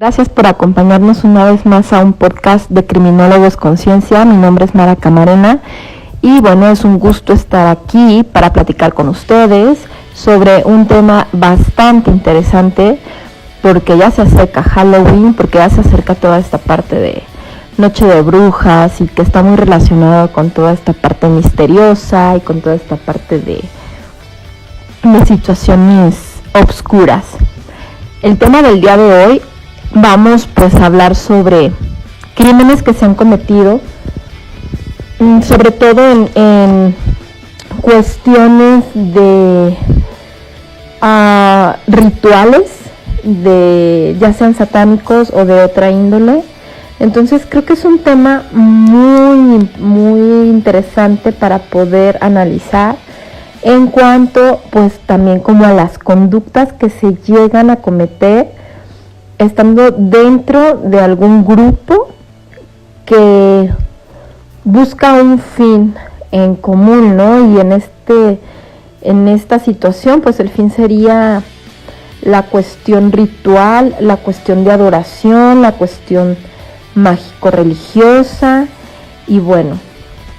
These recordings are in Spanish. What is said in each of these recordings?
Gracias por acompañarnos una vez más a un podcast de Criminólogos Conciencia. Mi nombre es Mara Camarena y bueno, es un gusto estar aquí para platicar con ustedes sobre un tema bastante interesante porque ya se acerca Halloween, porque ya se acerca toda esta parte de Noche de Brujas y que está muy relacionado con toda esta parte misteriosa y con toda esta parte de situaciones obscuras. El tema del día de hoy vamos pues a hablar sobre crímenes que se han cometido, sobre todo en cuestiones de rituales, de ya sean satánicos o de otra índole. Entonces creo que es un tema muy interesante para poder analizar en cuanto pues también como a las conductas que se llegan a cometer estando dentro de algún grupo que busca un fin en común, ¿no? Y en esta situación pues el fin sería la cuestión ritual, la cuestión de adoración, la cuestión mágico-religiosa. Y bueno,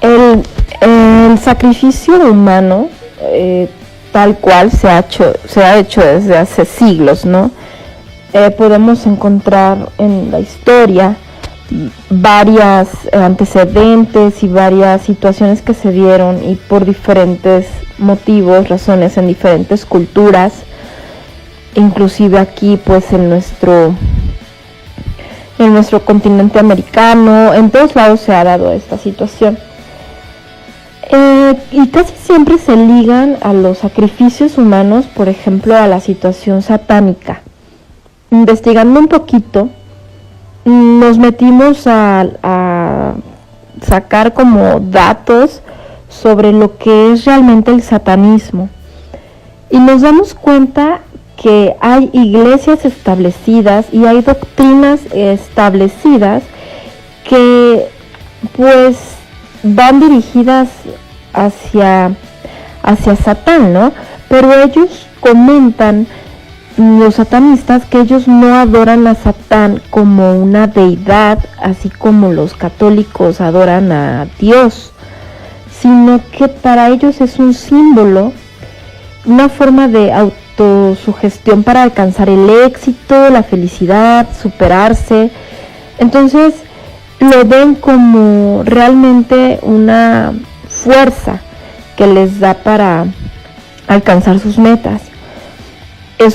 el sacrificio humano tal cual se ha hecho desde hace siglos, ¿no? Podemos encontrar en la historia varias antecedentes y varias situaciones que se dieron y por diferentes motivos, razones en diferentes culturas, inclusive aquí pues en nuestro continente americano, en todos lados se ha dado esta situación. Y casi siempre se ligan a los sacrificios humanos, por ejemplo, a la situación satánica. Investigando un poquito, nos metimos a sacar como datos sobre lo que es realmente el satanismo. Y nos damos cuenta que hay iglesias establecidas y hay doctrinas establecidas que pues van dirigidas hacia Satán, ¿no? Pero ellos comentan, los satanistas, que ellos no adoran a Satán como una deidad, así como los católicos adoran a Dios, sino que para ellos es un símbolo, una forma de autosugestión para alcanzar el éxito, la felicidad, superarse. Entonces lo ven como realmente una fuerza que les da para alcanzar sus metas.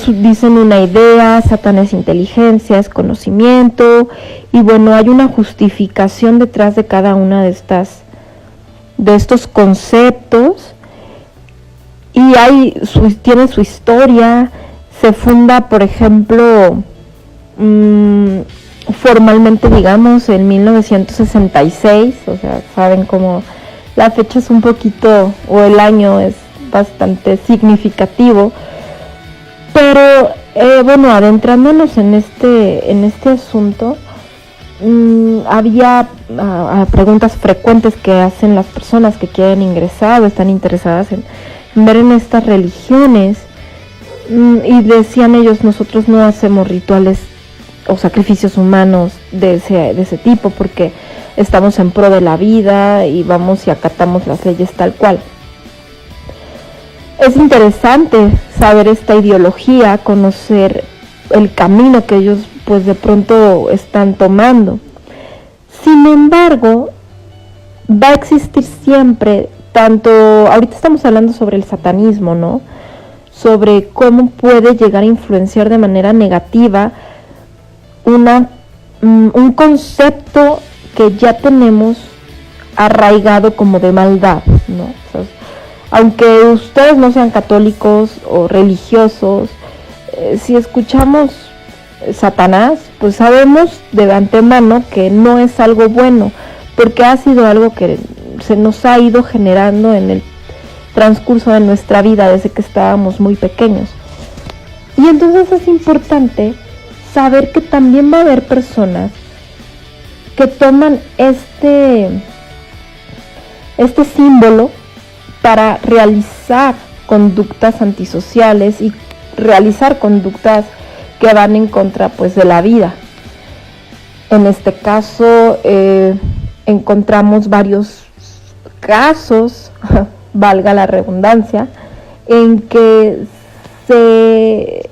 Dicen una idea, Satán es inteligencia, es conocimiento, y bueno, hay una justificación detrás de cada una de estos conceptos, y tiene su historia. Se funda, por ejemplo, formalmente, digamos, en 1966, o sea, saben cómo la fecha es un poquito, o el año es bastante significativo. Pero bueno, adentrándonos en este asunto, había preguntas frecuentes que hacen las personas que quieren ingresar o están interesadas en ver en estas religiones, y decían ellos: nosotros no hacemos rituales o sacrificios humanos de ese tipo porque estamos en pro de la vida y vamos y acatamos las leyes tal cual. Es interesante saber esta ideología, conocer el camino que ellos pues de pronto están tomando. Sin embargo, va a existir siempre, ahorita estamos hablando sobre el satanismo, ¿no? Sobre cómo puede llegar a influenciar de manera negativa un concepto que ya tenemos arraigado como de maldad, ¿no? O sea, aunque ustedes no sean católicos o religiosos, si escuchamos Satanás, pues sabemos de antemano que no es algo bueno, porque ha sido algo que se nos ha ido generando en el transcurso de nuestra vida desde que estábamos muy pequeños. Y entonces es importante saber que también va a haber personas que toman este símbolo para realizar conductas antisociales y realizar conductas que van en contra pues de la vida. En este caso encontramos varios casos, valga la redundancia, en que se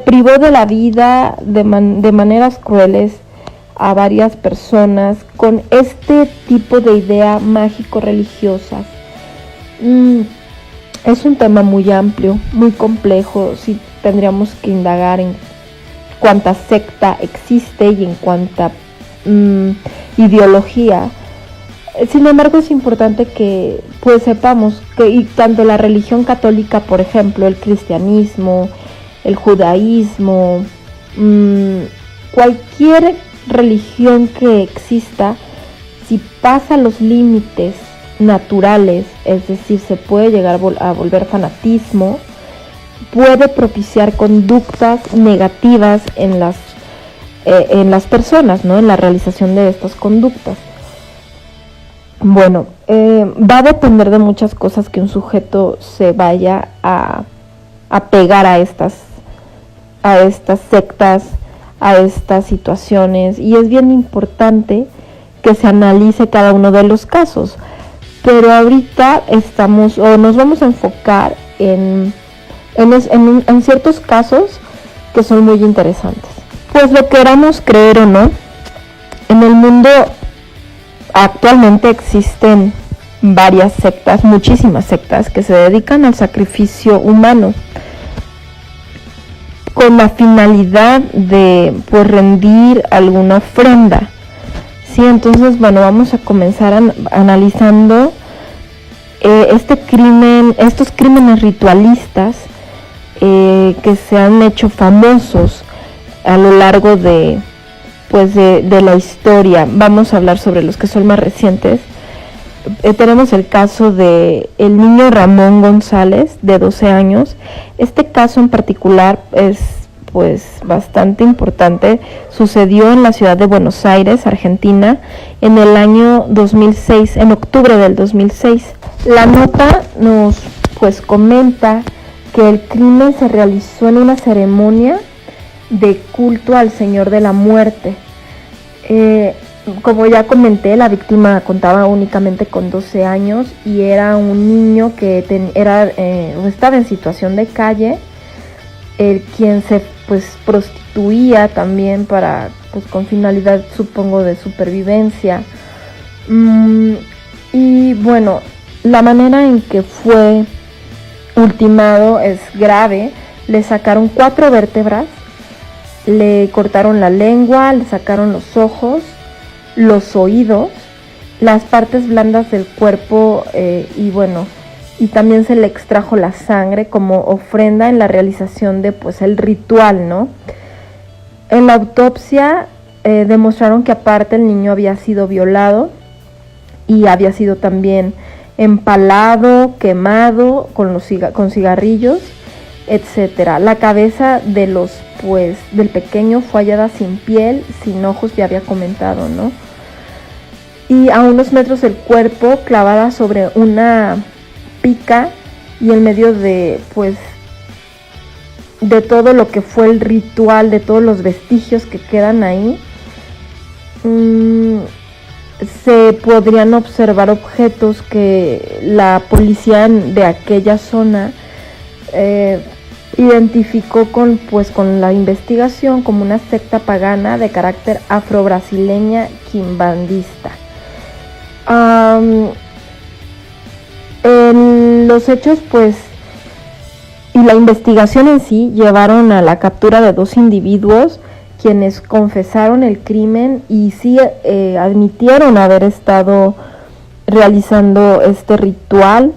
privó de la vida de maneras crueles a varias personas con este tipo de ideas mágico-religiosas. Es un tema muy amplio, muy complejo, sí tendríamos que indagar en cuánta secta existe y en cuánta ideología. Sin embargo, es importante que pues sepamos que y tanto la religión católica, por ejemplo, el cristianismo, el judaísmo, cualquier religión que exista, si pasa los límites naturales, es decir, se puede llegar a volver fanatismo, puede propiciar conductas negativas en las personas, ¿no? En la realización de estas conductas. Bueno, va a depender de muchas cosas que un sujeto se vaya a pegar a estas sectas, a estas situaciones, y es bien importante que se analice cada uno de los casos. Pero ahorita nos vamos a enfocar en ciertos casos que son muy interesantes. Pues lo queramos creer o no, en el mundo actualmente existen varias sectas, muchísimas sectas, que se dedican al sacrificio humano con la finalidad de pues rendir alguna ofrenda. Sí, entonces bueno, vamos a comenzar analizando estos crímenes ritualistas que se han hecho famosos a lo largo de la historia. Vamos a hablar sobre los que son más recientes. Tenemos el caso de el niño Ramón González, de 12 años. Este caso en particular es pues bastante importante. Sucedió en la ciudad de Buenos Aires, Argentina, en el año 2006, en octubre del 2006. La nota nos pues comenta que el crimen se realizó en una ceremonia de culto al Señor de la Muerte. Como ya comenté, la víctima contaba únicamente con 12 años y era un niño que estaba en situación de calle, quien se pues prostituía también con finalidad, supongo, de supervivencia. Y bueno, la manera en que fue ultimado es grave. Le sacaron 4 vértebras, le cortaron la lengua, le sacaron los ojos, los oídos, las partes blandas del cuerpo y también se le extrajo la sangre como ofrenda en la realización de pues el ritual, ¿no? En la autopsia demostraron que aparte el niño había sido violado y había sido también empalado, quemado con cigarrillos, etcétera. La cabeza del pequeño fue hallada sin piel, sin ojos, ya había comentado, ¿no? Y a unos metros del cuerpo, clavada sobre una pica y en medio de todo lo que fue el ritual, de todos los vestigios que quedan ahí, se podrían observar objetos que la policía de aquella zona identificó con la investigación como una secta pagana de carácter afro-brasileña quimbandista. En los hechos y la investigación en sí llevaron a la captura de 2 individuos quienes confesaron el crimen y sí admitieron haber estado realizando este ritual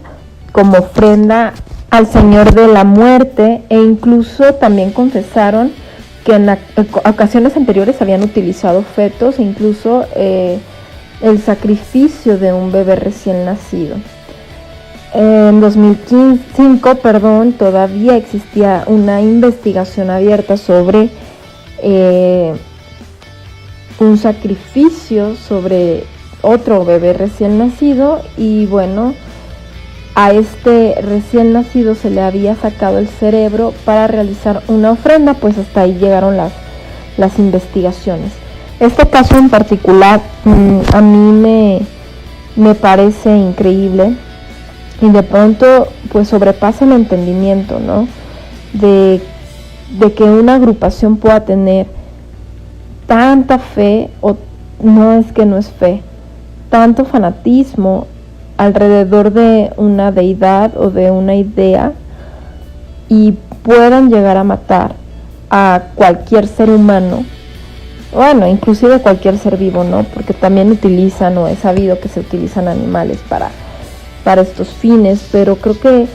como ofrenda al Señor de la Muerte, e incluso también confesaron que en ocasiones anteriores habían utilizado fetos e incluso el sacrificio de un bebé recién nacido. En 2005, todavía existía una investigación abierta sobre un sacrificio sobre otro bebé recién nacido, y bueno, a este recién nacido se le había sacado el cerebro para realizar una ofrenda. Pues hasta ahí llegaron las investigaciones. Este caso en particular a mí me parece increíble y de pronto pues sobrepasa el entendimiento, ¿no? De que una agrupación pueda tener tanta fe, o no es que no es fe, tanto fanatismo alrededor de una deidad o de una idea y puedan llegar a matar a cualquier ser humano, bueno, inclusive cualquier ser vivo, ¿no? Porque también utilizan, o he sabido que se utilizan animales para estos fines, pero creo que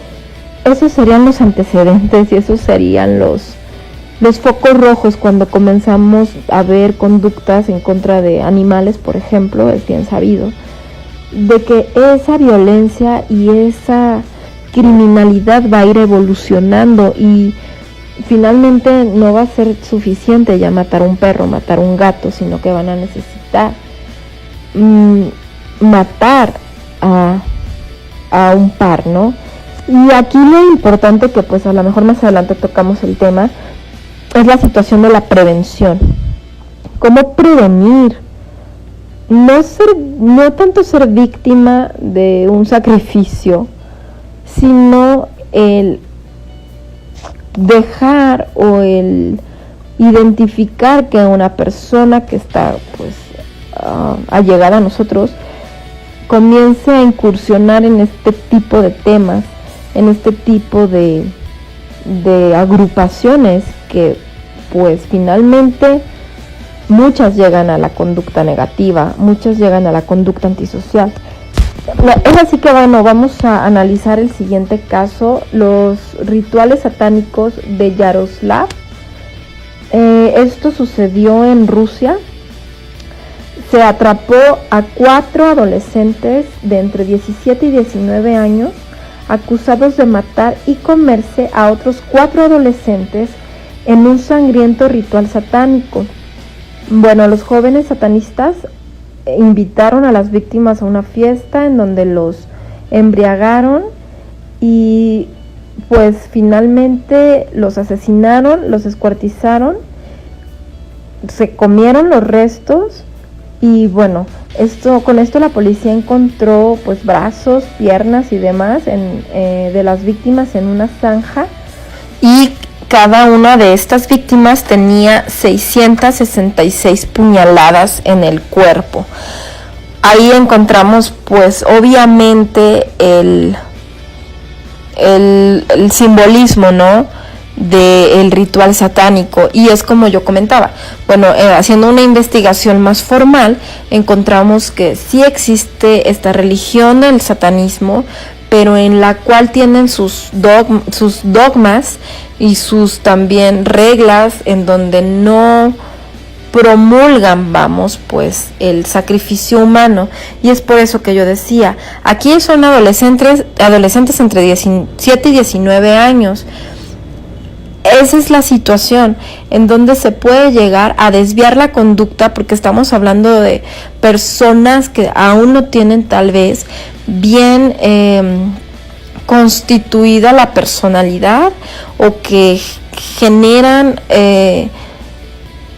esos serían los antecedentes y esos serían los focos rojos cuando comenzamos a ver conductas en contra de animales, por ejemplo. Es bien sabido de que esa violencia y esa criminalidad va a ir evolucionando y finalmente no va a ser suficiente ya matar un perro, matar un gato, sino que van a necesitar matar a un par, ¿no? Y aquí lo importante, que pues a lo mejor más adelante tocamos el tema, es la situación de la prevención. ¿Cómo prevenir? No tanto ser víctima de un sacrificio, sino el dejar o el identificar que una persona que está pues allegada a nosotros comience a incursionar en este tipo de temas, en este tipo de agrupaciones que pues finalmente muchas llegan a la conducta negativa, muchas llegan a la conducta antisocial. Es así que bueno, vamos a analizar el siguiente caso, los rituales satánicos de Yaroslav. Esto sucedió en Rusia. Se atrapó a 4 adolescentes de entre 17 y 19 años acusados de matar y comerse a otros 4 adolescentes en un sangriento ritual satánico. Bueno, los jóvenes satanistas invitaron a las víctimas a una fiesta en donde los embriagaron y pues finalmente los asesinaron, los descuartizaron, se comieron los restos y bueno, con esto la policía encontró pues brazos, piernas y demás de las víctimas en una zanja, y cada una de estas víctimas tenía 666 puñaladas en el cuerpo. Ahí encontramos pues obviamente el simbolismo, ¿no?, del ritual satánico, y es como yo comentaba. Bueno, haciendo una investigación más formal encontramos que sí existe esta religión del satanismo, pero en la cual tienen sus dogmas y sus también reglas en donde no promulgan, pues el sacrificio humano. Y es por eso que yo decía, aquí son adolescentes entre 17 y 19 años. Esa es la situación en donde se puede llegar a desviar la conducta, porque estamos hablando de personas que aún no tienen tal vez bien constituida la personalidad, o que generan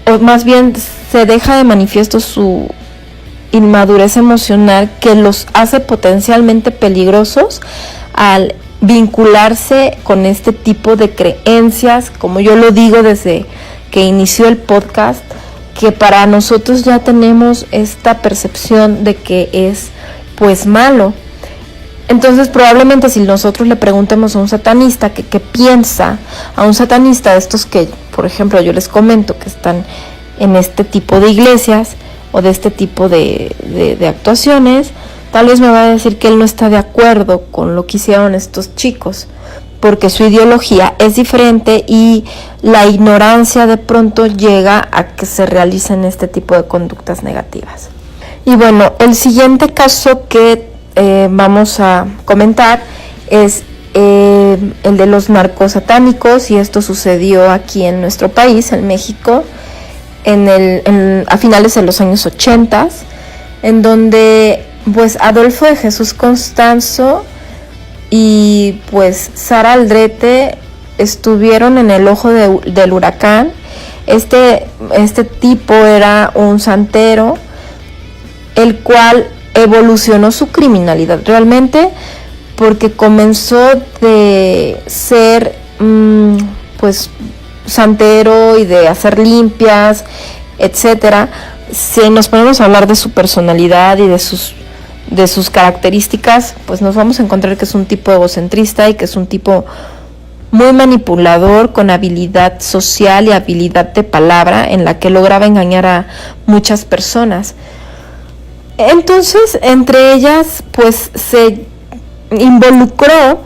o más bien se deja de manifiesto su inmadurez emocional, que los hace potencialmente peligrosos al vincularse con este tipo de creencias, como yo lo digo desde que inició el podcast, que para nosotros ya tenemos esta percepción de que es pues malo. Entonces probablemente si nosotros le preguntemos a un satanista qué piensa, a un satanista de estos que, por ejemplo, yo les comento que están en este tipo de iglesias o de este tipo de actuaciones, tal vez me va a decir que él no está de acuerdo con lo que hicieron estos chicos, porque su ideología es diferente y la ignorancia de pronto llega a que se realicen este tipo de conductas negativas. Y bueno, el siguiente caso que vamos a comentar es el de los narcosatánicos, y esto sucedió aquí en nuestro país, en México, a finales de los años 80, en donde pues Adolfo de Jesús Constanzo y pues Sara Aldrete estuvieron en el ojo del huracán Este tipo era un santero, el cual evolucionó su criminalidad realmente, porque comenzó de ser pues santero y de hacer limpias, etcétera. Si nos ponemos a hablar de su personalidad y de sus características, pues nos vamos a encontrar que es un tipo egocentrista y que es un tipo muy manipulador, con habilidad social y habilidad de palabra, en la que lograba engañar a muchas personas. Entonces, entre ellas, pues se involucró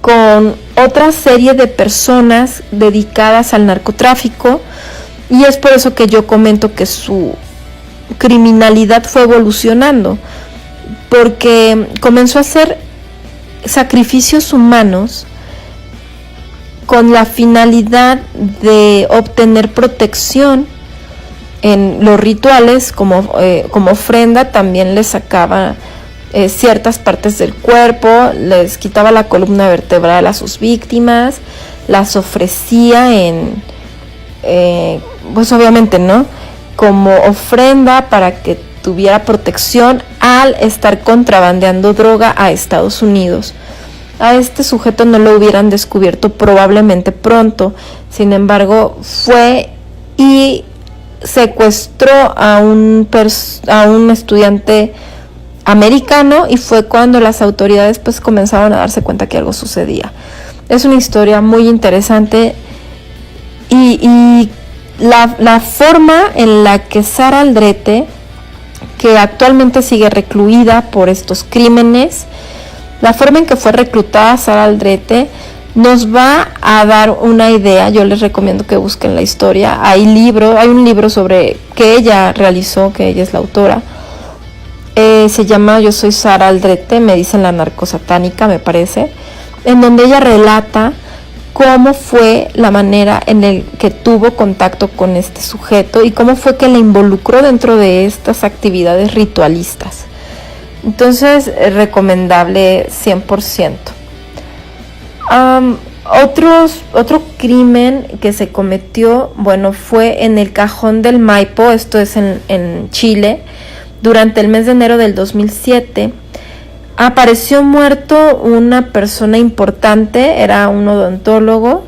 con otra serie de personas dedicadas al narcotráfico, y es por eso que yo comento que su criminalidad fue evolucionando, porque comenzó a hacer sacrificios humanos con la finalidad de obtener protección en los rituales. Como ofrenda también les sacaba ciertas partes del cuerpo, les quitaba la columna vertebral a sus víctimas, las ofrecía pues obviamente, ¿no?, como ofrenda para que tuviera protección al estar contrabandeando droga a Estados Unidos. A este sujeto no lo hubieran descubierto probablemente pronto. Sin embargo, fue y secuestró a un estudiante americano, y fue cuando las autoridades pues comenzaron a darse cuenta que algo sucedía. Es una historia muy interesante, y la forma en la que Sara Aldrete, que actualmente sigue recluida por estos crímenes, la forma en que fue reclutada Sara Aldrete nos va a dar una idea. Yo les recomiendo que busquen la historia. Hay un libro sobre que ella realizó, que ella es la autora. Se llama Yo soy Sara Aldrete, me dicen la narcosatánica, me parece, en donde ella relata cómo fue la manera en el que tuvo contacto con este sujeto y cómo fue que le involucró dentro de estas actividades ritualistas. Entonces, recomendable 100%. Otro crimen que se cometió, fue en el Cajón del Maipo, esto es en Chile, durante el mes de enero del 2007. Apareció muerto una persona importante, era un odontólogo,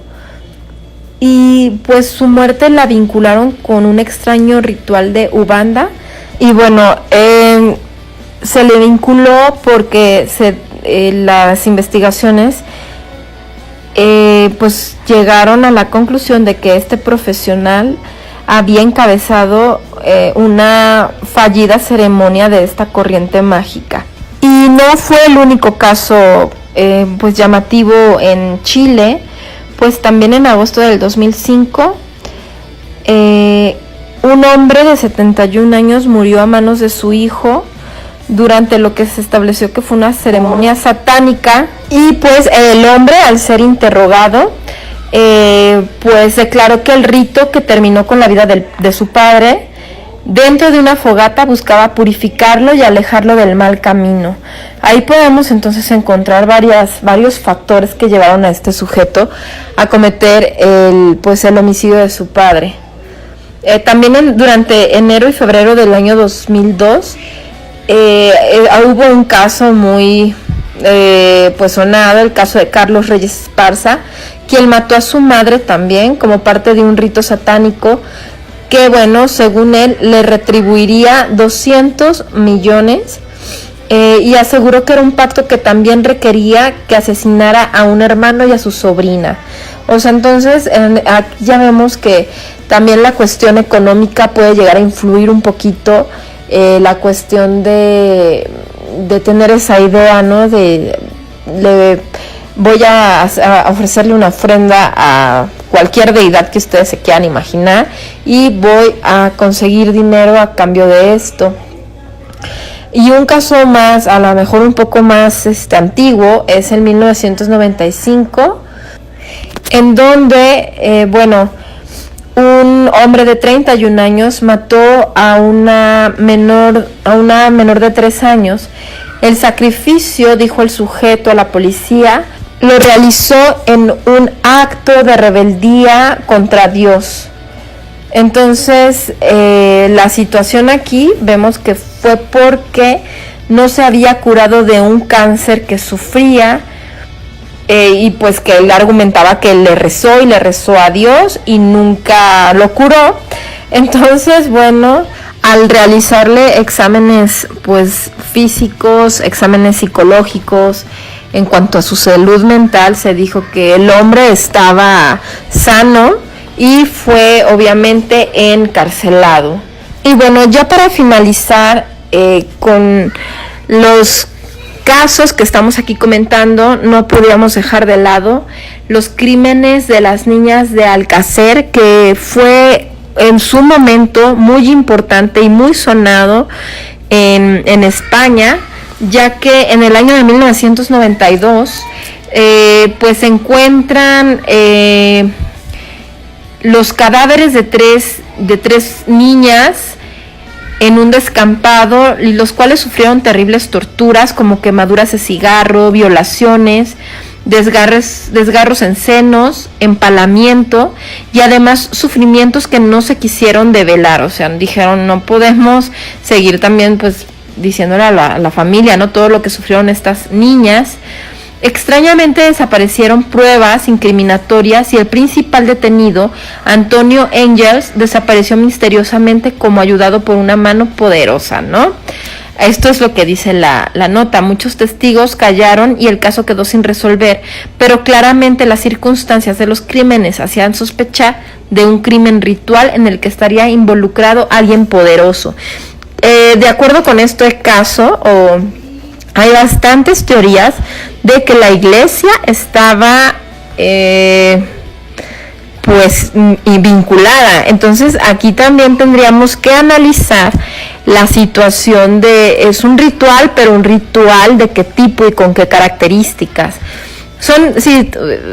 y pues su muerte la vincularon con un extraño ritual de Ubanda. Y se le vinculó porque las investigaciones pues llegaron a la conclusión de que este profesional había encabezado una fallida ceremonia de esta corriente mágica. Y no fue el único caso pues llamativo en Chile, pues también en agosto del 2005 un hombre de 71 años murió a manos de su hijo durante lo que se estableció que fue una ceremonia satánica, y pues el hombre, al ser interrogado, pues declaró que el rito que terminó con la vida de su padre dentro de una fogata buscaba purificarlo y alejarlo del mal camino. Ahí podemos entonces encontrar varios factores que llevaron a este sujeto a cometer el homicidio de su padre. También durante enero y febrero del año 2002 hubo un caso muy sonado, el caso de Carlos Reyes Esparza, quien mató a su madre también como parte de un rito satánico que, según él, le retribuiría 200 millones, y aseguró que era un pacto que también requería que asesinara a un hermano y a su sobrina. Entonces, aquí ya vemos que también la cuestión económica puede llegar a influir un poquito, la cuestión de tener esa idea, ¿no? Voy a ofrecerle una ofrenda a cualquier deidad que ustedes se quieran imaginar y voy a conseguir dinero a cambio de esto. Y un caso más, a lo mejor un poco más antiguo, es el 1995, en donde, un hombre de 31 años mató a una menor de 3 años. El sacrificio, dijo el sujeto a la policía, lo realizó en un acto de rebeldía contra Dios. Entonces, la situación aquí vemos que fue porque no se había curado de un cáncer que sufría, y pues que él argumentaba que le rezó a Dios y nunca lo curó. Entonces, bueno, al realizarle exámenes pues físicos, exámenes psicológicos, en cuanto a su salud mental, se dijo que el hombre estaba sano y fue obviamente encarcelado. Y bueno, ya para finalizar con los casos que estamos aquí comentando, no podíamos dejar de lado los crímenes de las niñas de Alcácer, que fue en su momento muy importante y muy sonado en España, ya que en el año de 1992 pues se encuentran los cadáveres de tres niñas en un descampado, los cuales sufrieron terribles torturas como quemaduras de cigarro, violaciones, desgarros en senos, empalamiento y además sufrimientos que no se quisieron develar. O sea, dijeron, no podemos seguir también pues diciéndole a la familia, ¿no?, todo lo que sufrieron estas niñas. Extrañamente desaparecieron pruebas incriminatorias y el principal detenido, Antonio Engels, desapareció misteriosamente como ayudado por una mano poderosa, ¿no? Esto es lo que dice la nota. Muchos testigos callaron y el caso quedó sin resolver, pero claramente las circunstancias de los crímenes hacían sospechar de un crimen ritual en el que estaría involucrado alguien poderoso. De acuerdo con este caso, hay bastantes teorías de que la iglesia estaba pues vinculada. Entonces aquí también tendríamos que analizar la situación de, es un ritual, pero un ritual de qué tipo y con qué características.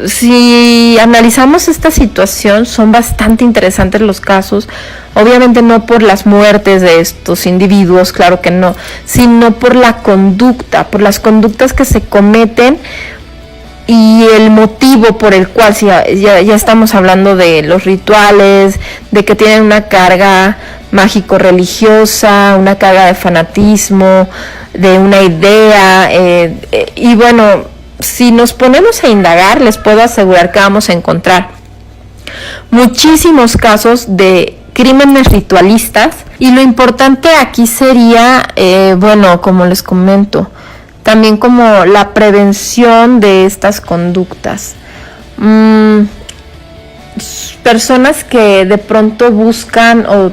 Si analizamos esta situación, son bastante interesantes los casos, obviamente no por las muertes de estos individuos, claro que no, sino por la conducta, por las conductas que se cometen y el motivo por el cual, si ya estamos hablando de los rituales, de que tienen una carga mágico-religiosa, una carga de fanatismo, de una idea, y bueno, si nos ponemos a indagar, les puedo asegurar que vamos a encontrar muchísimos casos de crímenes ritualistas, y lo importante aquí sería, bueno, como les comento, también como la prevención de estas conductas. Personas que de pronto buscan o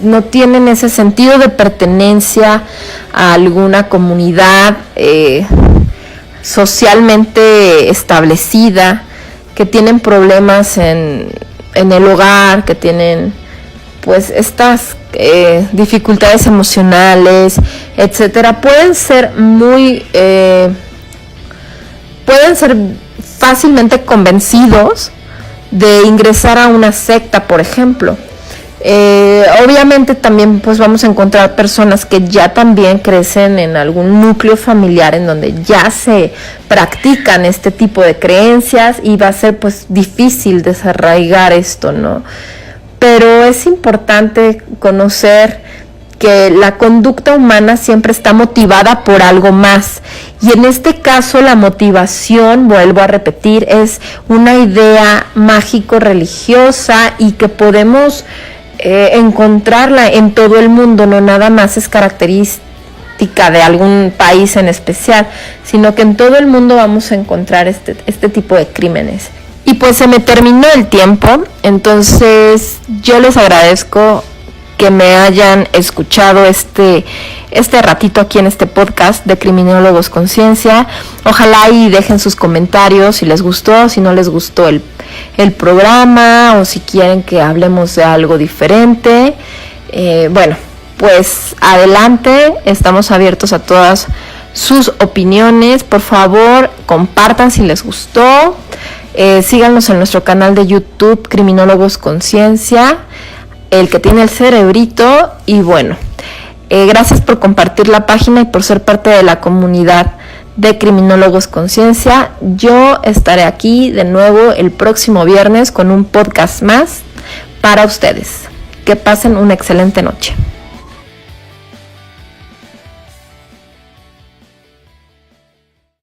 no tienen ese sentido de pertenencia a alguna comunidad socialmente establecida, que tienen problemas en el hogar, que tienen pues estas dificultades emocionales, etcétera, pueden ser fácilmente convencidos de ingresar a una secta, por ejemplo. Obviamente también pues vamos a encontrar personas que ya también crecen en algún núcleo familiar en donde ya se practican este tipo de creencias, y va a ser pues difícil desarraigar esto, ¿no? Pero es importante conocer que la conducta humana siempre está motivada por algo más, y en este caso la motivación, vuelvo a repetir, es una idea mágico-religiosa y que podemos encontrarla en todo el mundo, no nada más es característica de algún país en especial, sino que en todo el mundo vamos a encontrar este tipo de crímenes. Y pues se me terminó el tiempo, entonces yo les agradezco que me hayan escuchado este ratito aquí en este podcast de Criminólogos Conciencia. Ojalá y dejen sus comentarios si les gustó, si no les gustó el programa, o si quieren que hablemos de algo diferente. Bueno, pues adelante, estamos abiertos a todas sus opiniones. Por favor, compartan si les gustó. Síganos en nuestro canal de YouTube, Criminólogos Conciencia, el que tiene el cerebrito. Y bueno, gracias por compartir la página y por ser parte de la comunidad de Criminólogos Conciencia. Yo estaré aquí de nuevo el próximo viernes con un podcast más para ustedes. Que pasen una excelente noche.